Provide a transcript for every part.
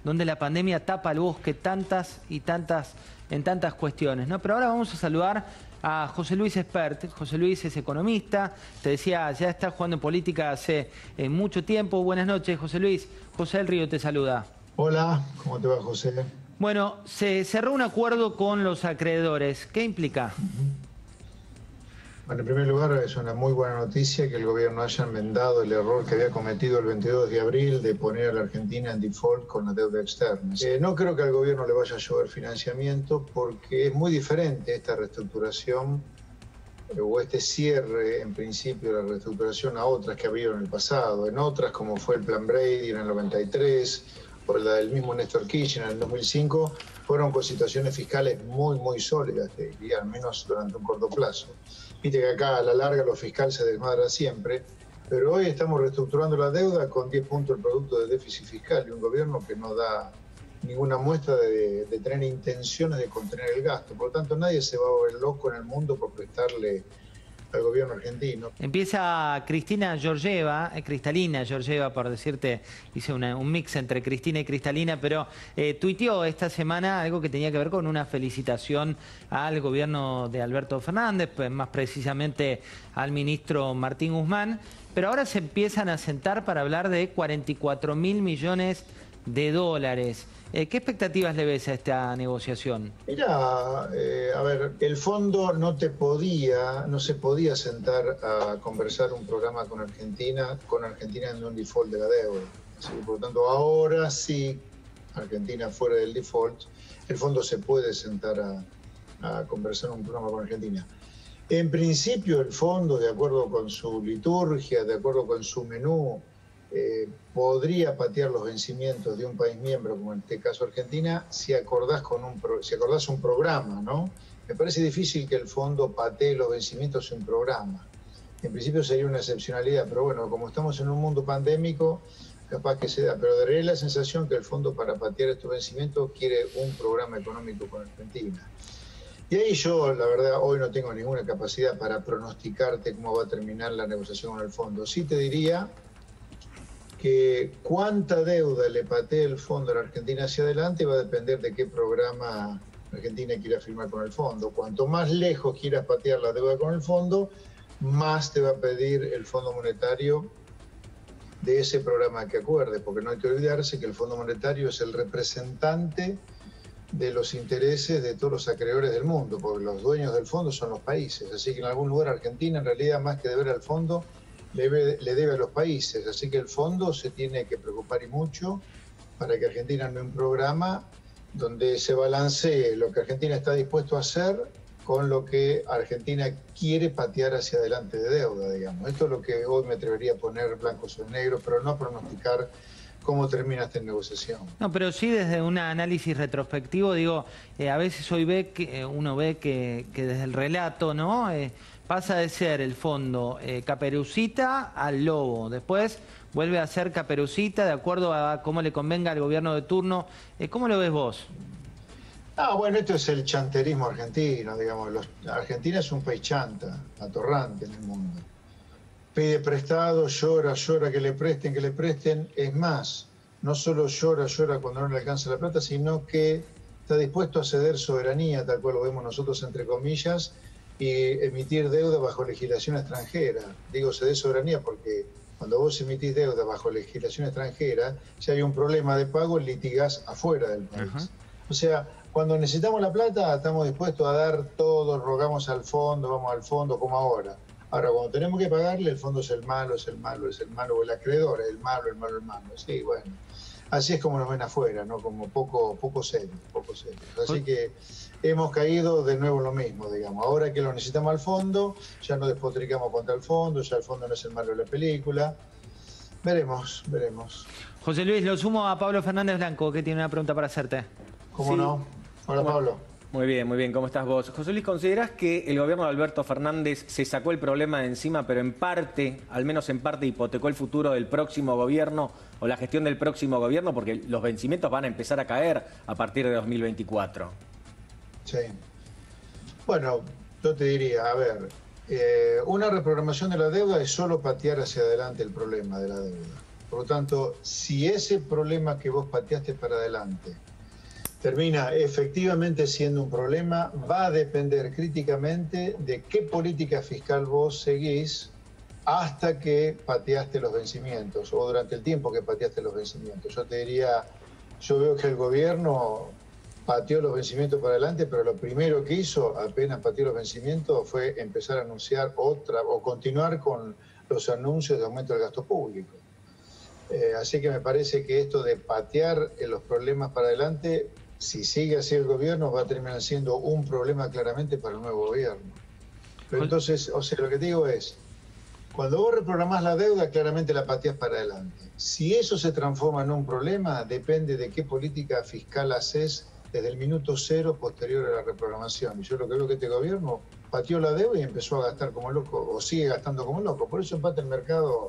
donde la pandemia tapa al bosque en tantas cuestiones, ¿no? Pero ahora vamos a saludar a José Luis Espert. José Luis es economista, te decía, ya está jugando en política hace mucho tiempo. Buenas noches, José Luis. José del Río te saluda. Hola, ¿cómo te va, José? Bueno, se cerró un acuerdo con los acreedores. ¿Qué implica? Bueno, en primer lugar, es una muy buena noticia que el gobierno haya enmendado el error que había cometido el 22 de abril de poner a la Argentina en default con la deuda externa. No creo que al gobierno le vaya a llover financiamiento porque es muy diferente esta reestructuración o este cierre, en principio, de la reestructuración a otras que ha habido en el pasado. En otras, como fue el Plan Brady en el 93 o la del mismo Néstor Kirchner en el 2005, fueron con situaciones fiscales muy sólidas, te diría, al menos durante un corto plazo. Viste que acá a la larga lo fiscal se desmadra siempre, pero hoy estamos reestructurando la deuda con 10 puntos el producto de déficit fiscal y un gobierno que no da ninguna muestra de tener intenciones de contener el gasto. Por lo tanto, nadie se va a volver loco en el mundo por prestarle al gobierno argentino. Empieza Cristalina Georgieva, por decirte, hice un mix entre Cristina y Cristalina, pero tuiteó esta semana algo que tenía que ver con una felicitación al gobierno de Alberto Fernández, pues más precisamente al ministro Martín Guzmán, pero ahora se empiezan a sentar para hablar de 44.000 millones de dólares. ¿Qué expectativas le ves a esta negociación? Mira, a ver, el fondo no se podía sentar a conversar un programa con Argentina en un default de la deuda. Así que, por lo tanto, ahora sí, Argentina fuera del default, el fondo se puede sentar a conversar un programa con Argentina. En principio, el fondo, de acuerdo con su liturgia, de acuerdo con su menú, podría patear los vencimientos de un país miembro, como en este caso Argentina, si acordás un programa, ¿no? Me parece difícil que el fondo patee los vencimientos en un programa. En principio sería una excepcionalidad, pero bueno, como estamos en un mundo pandémico, capaz que se da. Pero daría la sensación que el fondo, para patear estos vencimientos, quiere un programa económico con Argentina. Y ahí yo, la verdad, hoy no tengo ninguna capacidad para pronosticarte cómo va a terminar la negociación con el fondo. Sí te diría que cuánta deuda le patee el fondo a la Argentina hacia adelante va a depender de qué programa Argentina quiera firmar con el fondo. Cuanto más lejos quieras patear la deuda con el fondo, más te va a pedir el Fondo Monetario de ese programa que acuerde, porque no hay que olvidarse que el Fondo Monetario es el representante de los intereses de todos los acreedores del mundo, porque los dueños del fondo son los países. Así que en algún lugar Argentina, en realidad, más que deber al fondo, le debe a los países, así que el fondo se tiene que preocupar y mucho para que Argentina arme un programa donde se balancee lo que Argentina está dispuesto a hacer con lo que Argentina quiere patear hacia adelante de deuda, digamos. Esto es lo que hoy me atrevería a poner blanco sobre negro, pero no pronosticar cómo termina esta negociación. No, pero sí desde un análisis retrospectivo, digo, a veces hoy uno ve que desde el relato, ¿no? Pasa de ser el fondo Caperucita al lobo. Después vuelve a ser Caperucita de acuerdo a cómo le convenga al gobierno de turno. ¿Cómo lo ves vos? Bueno, esto es el chanterismo argentino, digamos. Argentina es un país chanta, atorrante en el mundo. Pide prestado, llora que le presten. Es más, no solo llora cuando no le alcanza la plata, sino que está dispuesto a ceder soberanía, tal cual lo vemos nosotros, entre comillas, y emitir deuda bajo legislación extranjera. Digo ceder soberanía porque cuando vos emitís deuda bajo legislación extranjera, si hay un problema de pago, litigás afuera del país. Ajá. O sea, cuando necesitamos la plata, estamos dispuestos a dar todo, rogamos al fondo, vamos al fondo, como ahora. Ahora, cuando tenemos que pagarle, el fondo es el malo, o el acreedor, el malo. Sí, bueno. Así es como nos ven afuera, ¿no? Como poco serio. Así que hemos caído de nuevo en lo mismo, digamos. Ahora que lo necesitamos al fondo, ya no despotricamos contra el fondo, ya el fondo no es el malo de la película. Veremos. José Luis, lo sumo a Pablo Fernández Blanco, que tiene una pregunta para hacerte. ¿Cómo no? Hola, Pablo. Muy bien. ¿Cómo estás vos? José Luis, ¿considerás que el gobierno de Alberto Fernández se sacó el problema de encima, pero en parte, al menos en parte, hipotecó el futuro del próximo gobierno o la gestión del próximo gobierno? Porque los vencimientos van a empezar a caer a partir de 2024. Sí. Bueno, yo te diría, a ver, una reprogramación de la deuda es solo patear hacia adelante el problema de la deuda. Por lo tanto, si ese problema que vos pateaste para adelante termina efectivamente siendo un problema, va a depender críticamente de qué política fiscal vos seguís hasta que pateaste los vencimientos o durante el tiempo que pateaste los vencimientos. Yo te diría, yo veo que el gobierno pateó los vencimientos para adelante, pero lo primero que hizo, apenas pateó los vencimientos, fue empezar a anunciar otra o continuar con los anuncios de aumento del gasto público. Así que me parece que esto de patear los problemas para adelante, si sigue así el gobierno, va a terminar siendo un problema claramente para el nuevo gobierno. Pero entonces, o sea, lo que digo es, cuando vos reprogramás la deuda, claramente la pateás para adelante. Si eso se transforma en un problema, depende de qué política fiscal haces desde el minuto cero posterior a la reprogramación. Y yo lo que veo que este gobierno pateó la deuda y empezó a gastar como loco, o sigue gastando como loco. Por eso en parte el mercado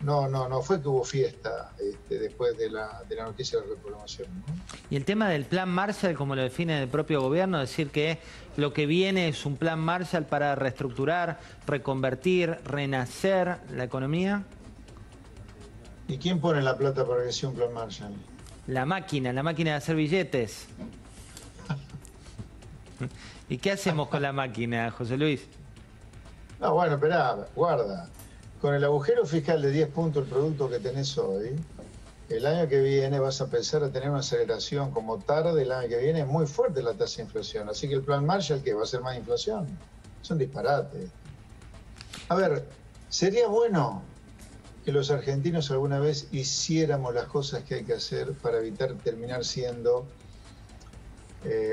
no fue que hubo fiesta después de la noticia de la reprogramación, ¿no? Y el tema del plan Marshall, como lo define el propio gobierno, decir que lo que viene es un plan Marshall para reestructurar, reconvertir, renacer la economía. ¿Y quién pone la plata para que sea un plan Marshall? La máquina de hacer billetes. ¿Y qué hacemos con la máquina, José Luis? No, bueno, esperá, guarda. Con el agujero fiscal de 10 puntos el producto que tenés hoy, el año que viene vas a empezar a tener una aceleración como tarde, el año que viene es muy fuerte la tasa de inflación. Así que el plan Marshall, ¿qué? ¿Va a ser más inflación? Es un disparate. A ver, sería bueno que los argentinos alguna vez hiciéramos las cosas que hay que hacer para evitar terminar siendo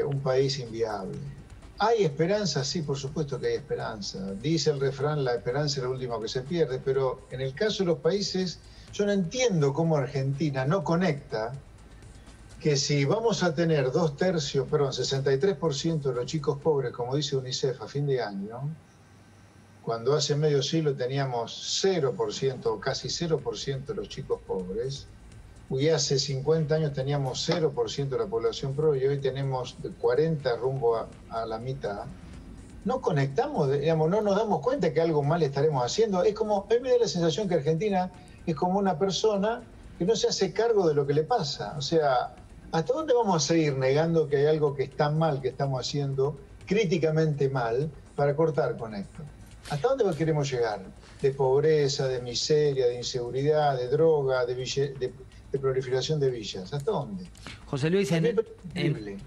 un país inviable. ¿Hay esperanza? Sí, por supuesto que hay esperanza. Dice el refrán, la esperanza es lo último que se pierde, pero en el caso de los países, yo no entiendo cómo Argentina no conecta que si vamos a tener 63% de los chicos pobres, como dice UNICEF a fin de año, cuando hace medio siglo teníamos 0% o casi 0% de los chicos pobres, y hace 50 años teníamos 0% de la población pobre y hoy tenemos de 40 rumbo a la mitad, no conectamos, digamos, no nos damos cuenta que algo mal estaremos haciendo. Es como, a mí me da la sensación que Argentina es como una persona que no se hace cargo de lo que le pasa. O sea, ¿hasta dónde vamos a seguir negando que hay algo que está mal, que estamos haciendo críticamente mal, para cortar con esto? ¿Hasta dónde queremos llegar? De pobreza, de miseria, de inseguridad, de droga, de proliferación de villas. ¿Hasta dónde? José Luis,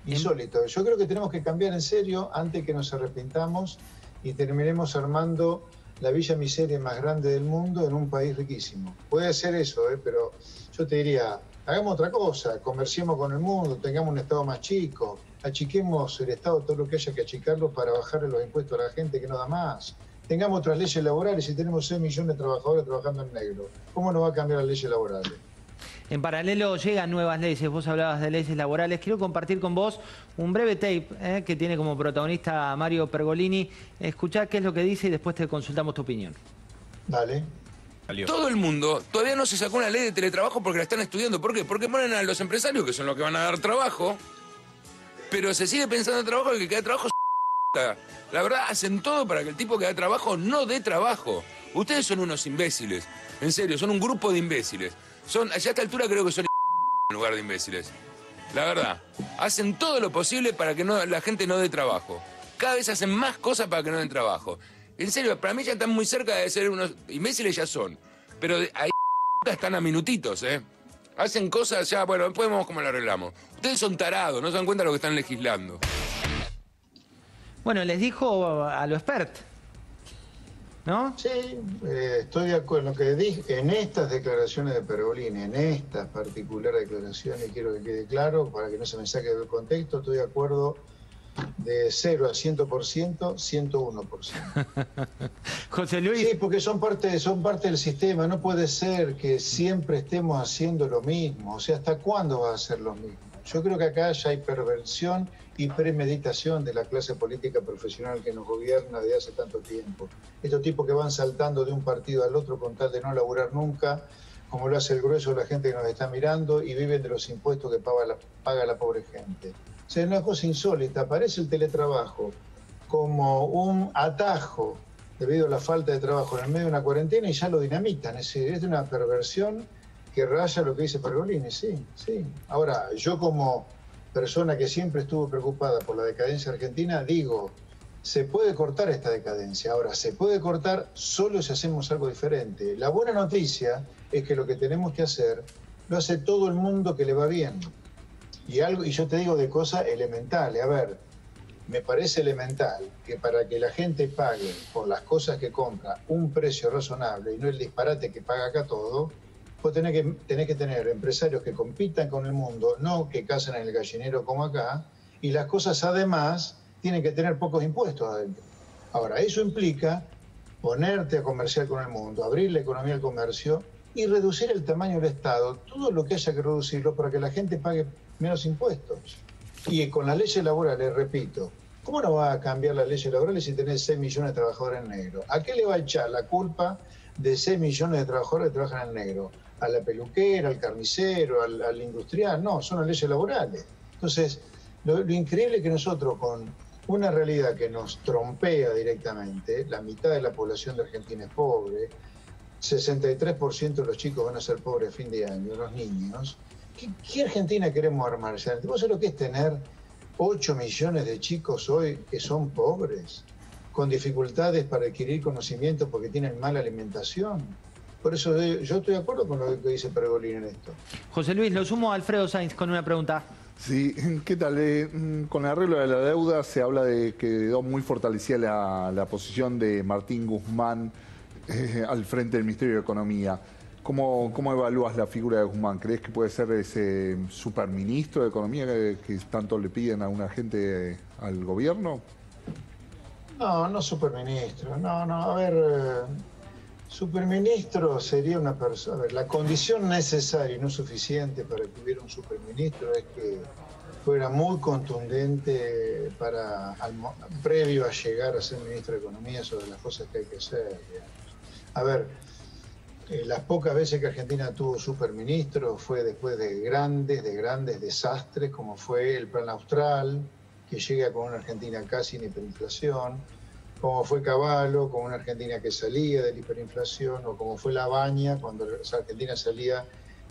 insólito. Yo creo que tenemos que cambiar en serio antes que nos arrepintamos y terminemos armando la villa miseria más grande del mundo en un país riquísimo. Puede ser eso, pero yo te diría, hagamos otra cosa, comerciemos con el mundo, tengamos un Estado más chico, achiquemos el Estado todo lo que haya que achicarlo para bajarle los impuestos a la gente que no da más. Tengamos otras leyes laborales y tenemos 6 millones de trabajadores trabajando en negro. ¿Cómo no va a cambiar las leyes laborales? En paralelo llegan nuevas leyes, vos hablabas de leyes laborales. Quiero compartir con vos un breve tape que tiene como protagonista a Mario Pergolini. Escuchá qué es lo que dice y después te consultamos tu opinión. Dale. Todo el mundo todavía no se sacó una ley de teletrabajo porque la están estudiando. ¿Por qué? Porque ponen a los empresarios, que son los que van a dar trabajo, pero se sigue pensando en trabajo y el que da trabajo es la verdad, hacen todo para que el tipo que da trabajo no dé trabajo. Ustedes son unos imbéciles. En serio, son un grupo de imbéciles. Ya a esta altura creo que son en lugar de imbéciles. La verdad, hacen todo lo posible para que la gente no dé trabajo. Cada vez hacen más cosas para que no den trabajo. En serio, para mí ya están muy cerca de ser unos imbéciles, ya son. Pero ahí están a minutitos, Hacen cosas ya, bueno, después vemos cómo lo arreglamos. Ustedes son tarados, no se dan cuenta de lo que están legislando. Bueno, les dijo a lo expert, ¿no? Sí, estoy de acuerdo en lo que dije, en estas declaraciones de Pergolini, en estas particulares declaraciones, quiero que quede claro, para que no se me saque del contexto, estoy de acuerdo de 0 a 100%, 101%. José Luis. Sí, porque son parte del sistema, no puede ser que siempre estemos haciendo lo mismo, o sea, ¿hasta cuándo va a ser lo mismo? Yo creo que acá ya hay perversión y premeditación de la clase política profesional que nos gobierna desde hace tanto tiempo. Estos tipos que van saltando de un partido al otro con tal de no laburar nunca, como lo hace el grueso de la gente que nos está mirando, y viven de los impuestos que paga la pobre gente. O sea, es una cosa insólita. Aparece el teletrabajo como un atajo debido a la falta de trabajo en el medio de una cuarentena y ya lo dinamitan. Es de una perversión que raya lo que dice Pergolini, sí, sí. Ahora, yo como persona que siempre estuvo preocupada por la decadencia argentina, digo, se puede cortar esta decadencia. Ahora, se puede cortar solo si hacemos algo diferente. La buena noticia es que lo que tenemos que hacer lo hace todo el mundo que le va bien. Y yo te digo de cosas elementales. A ver, me parece elemental que para que la gente pague por las cosas que compra un precio razonable y no el disparate que paga acá todo, vos tenés que tener empresarios que compitan con el mundo, no que cazan en el gallinero como acá, y las cosas además tienen que tener pocos impuestos adentro. Ahora, eso implica ponerte a comerciar con el mundo, abrir la economía al comercio y reducir el tamaño del Estado, todo lo que haya que reducirlo para que la gente pague menos impuestos. Y con las leyes laborales, repito, ¿cómo no va a cambiar las leyes laborales si tenés 6 millones de trabajadores en negro? ¿A qué le va a echar la culpa de 6 millones de trabajadores que trabajan en negro? ¿A la peluquera, al carnicero, al industrial? No, son las leyes laborales. Entonces, lo increíble es que nosotros con una realidad que nos trompea directamente, la mitad de la población de Argentina es pobre, 63% de los chicos van a ser pobres a fin de año, los niños. ¿Qué Argentina queremos armar? ¿Vos sabés lo que es tener 8 millones de chicos hoy que son pobres, con dificultades para adquirir conocimiento porque tienen mala alimentación? Por eso yo estoy de acuerdo con lo que dice Pergolini en esto. José Luis, lo sumo a Alfredo Sainz con una pregunta. Sí, ¿qué tal? Con el arreglo de la deuda se habla de que quedó muy fortalecida la posición de Martín Guzmán al frente del Ministerio de Economía. ¿Cómo evalúas la figura de Guzmán? ¿Crees que puede ser ese superministro de Economía que tanto le piden a una gente al gobierno? No, no superministro. No, a ver, superministro sería una persona. A ver, la condición necesaria y no suficiente para que hubiera un superministro es que fuera muy contundente previo a llegar a ser ministro de Economía sobre las cosas que hay que hacer, digamos. A ver, las pocas veces que Argentina tuvo superministro fue después de grandes desastres, como fue el Plan Austral, que llega con una Argentina casi en hiperinflación, como fue Cavallo, con una Argentina que salía de la hiperinflación, o como fue La Baña, cuando la Argentina salía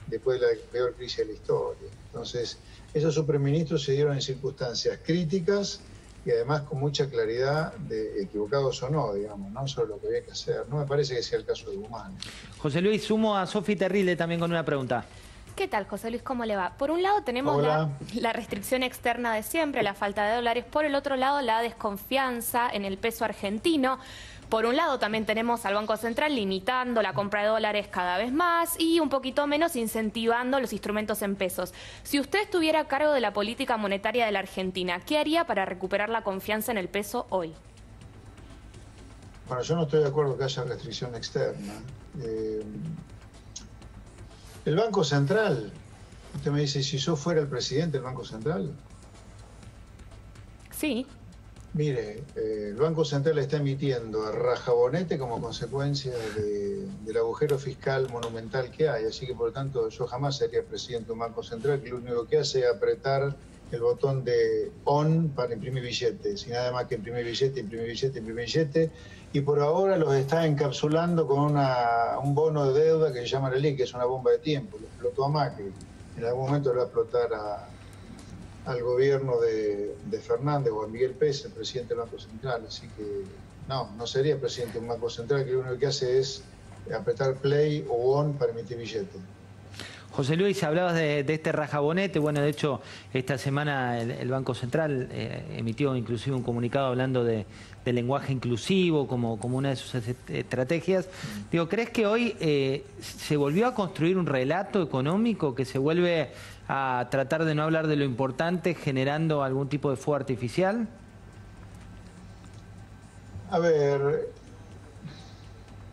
después de la peor crisis de la historia. Entonces, esos superministros se dieron en circunstancias críticas y además con mucha claridad, de equivocados o no, digamos, ¿no? Sobre lo que había que hacer. No me parece que sea el caso de Guzmán. José Luis, sumo a Sofi Terrile también con una pregunta. ¿Qué tal, José Luis? ¿Cómo le va? Por un lado tenemos la restricción externa de siempre, la falta de dólares. Por el otro lado, la desconfianza en el peso argentino. Por un lado también tenemos al Banco Central limitando la compra de dólares cada vez más y un poquito menos incentivando los instrumentos en pesos. Si usted estuviera a cargo de la política monetaria de la Argentina, ¿qué haría para recuperar la confianza en el peso hoy? Bueno, yo no estoy de acuerdo que haya restricción externa. El Banco Central, usted me dice, si yo fuera el presidente del Banco Central. Sí. Mire, el Banco Central está emitiendo a rajabonete como consecuencia del agujero fiscal monumental que hay. Así que, por lo tanto, yo jamás sería presidente de un Banco Central que lo único que hace es apretar el botón de on para imprimir billetes. Y nada más que imprimir billete, imprimir billete, imprimir billete. Y por ahora los está encapsulando con un bono de deuda que se llama Leliq, que es una bomba de tiempo. Lo explotó a Macri. En algún momento lo va a explotar al gobierno de Fernández o a Miguel Pérez, el presidente del Banco Central. Así que no sería presidente de un Banco Central que lo único que hace es apretar play o on para emitir billetes. José Luis, hablabas de este rajabonete. Bueno, de hecho, esta semana el Banco Central emitió inclusive un comunicado hablando de lenguaje inclusivo como una de sus estrategias. Digo, ¿crees que hoy se volvió a construir un relato económico que se vuelve a tratar de no hablar de lo importante generando algún tipo de fuego artificial? A ver,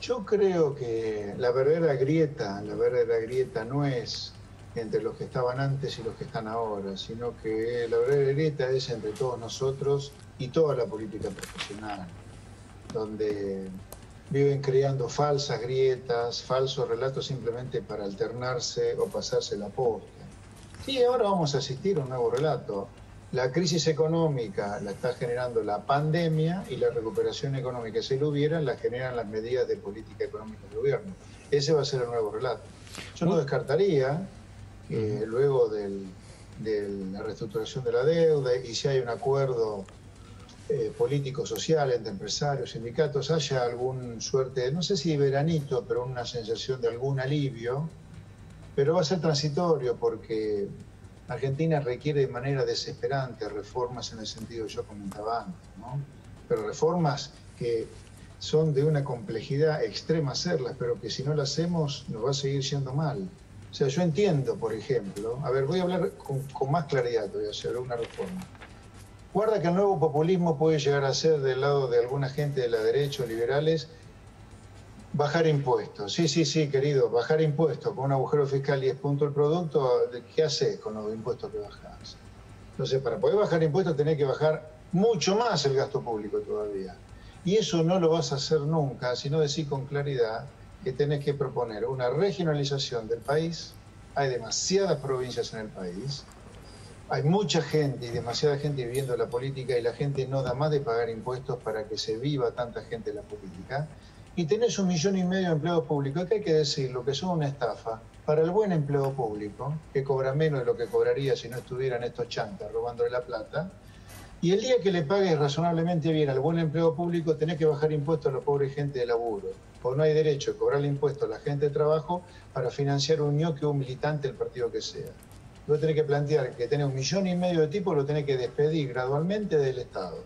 yo creo que la verdadera grieta no es entre los que estaban antes y los que están ahora, sino que la verdadera grieta es entre todos nosotros y toda la política profesional, donde viven creando falsas grietas, falsos relatos simplemente para alternarse o pasarse la posta. Sí, ahora vamos a asistir a un nuevo relato. La crisis económica la está generando la pandemia y la recuperación económica, si lo hubiera, la generan las medidas de política económica del gobierno. Ese va a ser el nuevo relato. Yo no descartaría que luego de la reestructuración de la deuda y si hay un acuerdo político, social, entre empresarios, sindicatos, haya algún suerte, no sé si veranito, pero una sensación de algún alivio, pero va a ser transitorio porque Argentina requiere de manera desesperante reformas en el sentido que yo comentaba antes, ¿no? Pero reformas que son de una complejidad extrema hacerlas, pero que si no las hacemos nos va a seguir yendo mal. O sea, yo entiendo, por ejemplo, a ver, voy a hablar con más claridad, voy a hacer una reforma. Guarda que el nuevo populismo puede llegar a ser del lado de alguna gente de la derecha o liberales bajar impuestos. Sí, querido, bajar impuestos con un agujero fiscal 10 puntos el producto, ¿qué haces con los impuestos que bajás? Entonces, para poder bajar impuestos tenés que bajar mucho más el gasto público todavía. Y eso no lo vas a hacer nunca, sino decir con claridad que tenés que proponer una regionalización del país. Hay demasiadas provincias en el país. Hay mucha gente y demasiada gente viviendo la política y la gente no da más de pagar impuestos para que se viva tanta gente en la política. Y tenés 1,5 millones de empleados públicos, que hay que decirlo, que son una estafa para el buen empleo público, que cobra menos de lo que cobraría si no estuvieran estos chantas robándole la plata. Y el día que le pagues razonablemente bien al buen empleo público, tenés que bajar impuestos a la pobre gente de laburo. Porque no hay derecho a cobrarle impuestos a la gente de trabajo para financiar un ñoque o un militante del partido que sea. Vos tenés que plantear que tenés 1,5 millones de tipos, lo tenés que despedir gradualmente del Estado.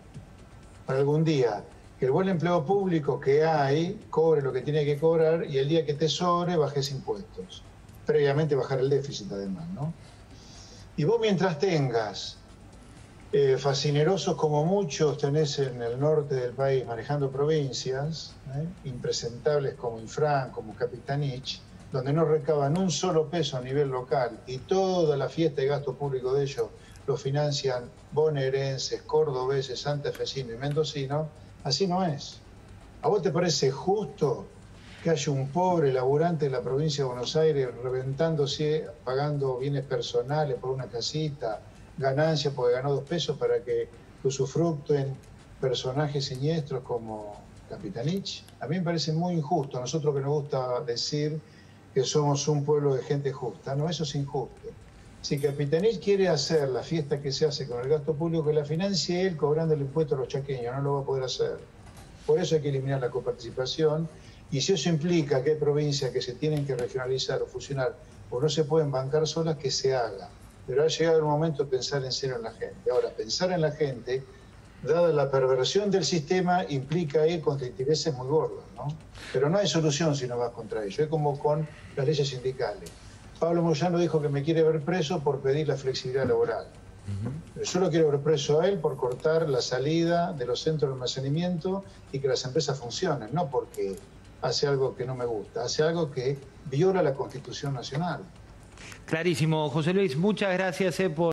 Para algún día, que el buen empleo público que hay, cobre lo que tiene que cobrar y el día que te sobre, bajes impuestos. Previamente bajar el déficit además, ¿no? Y vos mientras tengas fascinerosos como muchos tenés en el norte del país manejando provincias, impresentables como Infran, como Capitanich, donde no recaban un solo peso a nivel local y toda la fiesta de gasto público de ellos lo financian bonaerenses, cordobeses, santafesinos y mendocinos, así no es. ¿A vos te parece justo que haya un pobre laburante en la provincia de Buenos Aires reventándose, pagando bienes personales por una casita, ganancias porque ganó 2 pesos para que usufructuen personajes siniestros como Capitanich? A mí me parece muy injusto. A nosotros que nos gusta decir que somos un pueblo de gente justa, no, eso es injusto. Si Capitanich quiere hacer la fiesta que se hace con el gasto público, que la financie él cobrando el impuesto a los chaqueños, no lo va a poder hacer. Por eso hay que eliminar la coparticipación, y si eso implica que hay provincias que se tienen que regionalizar o fusionar o no se pueden bancar solas, que se haga. Pero ha llegado el momento de pensar en serio en la gente. Ahora, pensar en la gente, dada la perversión del sistema, implica ir contra intereses muy gordos, ¿no? Pero no hay solución si no vas contra ello. Es como con las leyes sindicales. Pablo Moyano dijo que me quiere ver preso por pedir la flexibilidad laboral. Pero yo lo quiero ver preso a él por cortar la salida de los centros de almacenamiento y que las empresas funcionen, no porque hace algo que no me gusta, hace algo que viola la Constitución Nacional. Clarísimo, José Luis, muchas gracias por...